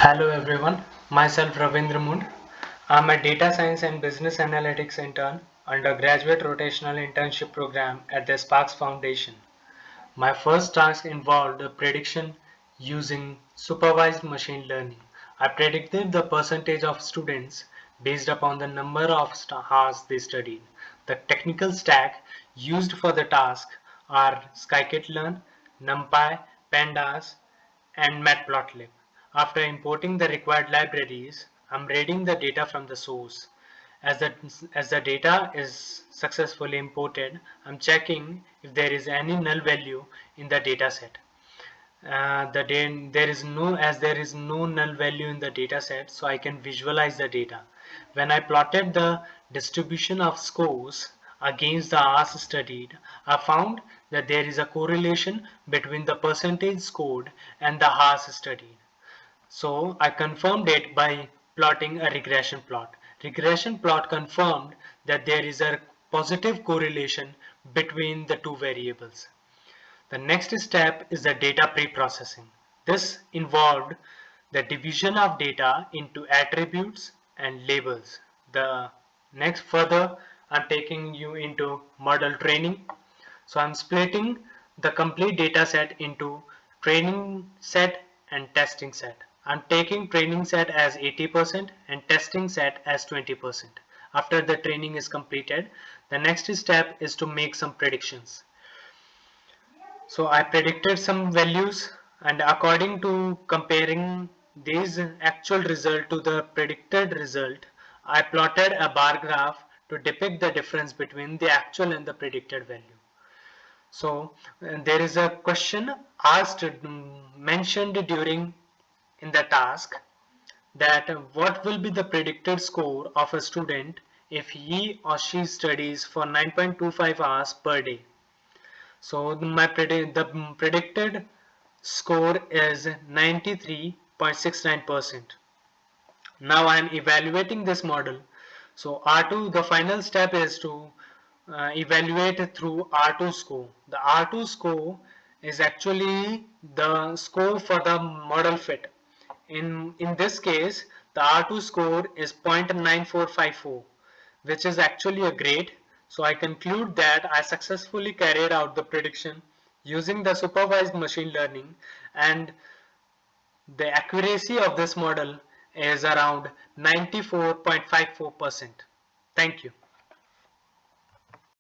Hello everyone, myself Ravindra Mund. I'm a data science and business analytics intern undergraduate rotational internship program at the Sparks Foundation. My first task involved the prediction using supervised machine learning. I predicted the percentage of students based upon the number of hours they studied. The technical stack used for the task are scikit-learn, NumPy, Pandas, and Matplotlib. After importing the required libraries, I'm reading the data from the source. As the data is successfully imported, I'm checking if there is any null value in the data set. There is no null value in the data set, so I can visualize the data. When I plotted the distribution of scores against the hours studied, I found that there is a correlation between the percentage scored and the hours studied. So I confirmed it by plotting a regression plot. Regression plot confirmed that there is a positive correlation between the two variables. The next step is the data pre-processing. This involved the division of data into attributes and labels. The next further, I'm taking you into model training. So I'm splitting the complete data set into training set and testing set. I'm taking training set as 80% and testing set as 20%. After the training is completed, the next step is to make some predictions. So I predicted some values, and according to comparing these actual result to the predicted result, I plotted a bar graph to depict the difference between the actual and the predicted value. So there is a question asked mentioned during in the task that what will be the predicted score of a student if he or she studies for 9.25 hours per day. So the predicted score is 93.69%. Now I am evaluating this model. So R2, the final step is to evaluate through R2 score. The R2 score is actually the score for the model fit. In this case, the R2 score is 0.9454, which is actually a grade. So I conclude that I successfully carried out the prediction using the supervised machine learning, and the accuracy of this model is around 94.54%. Thank you.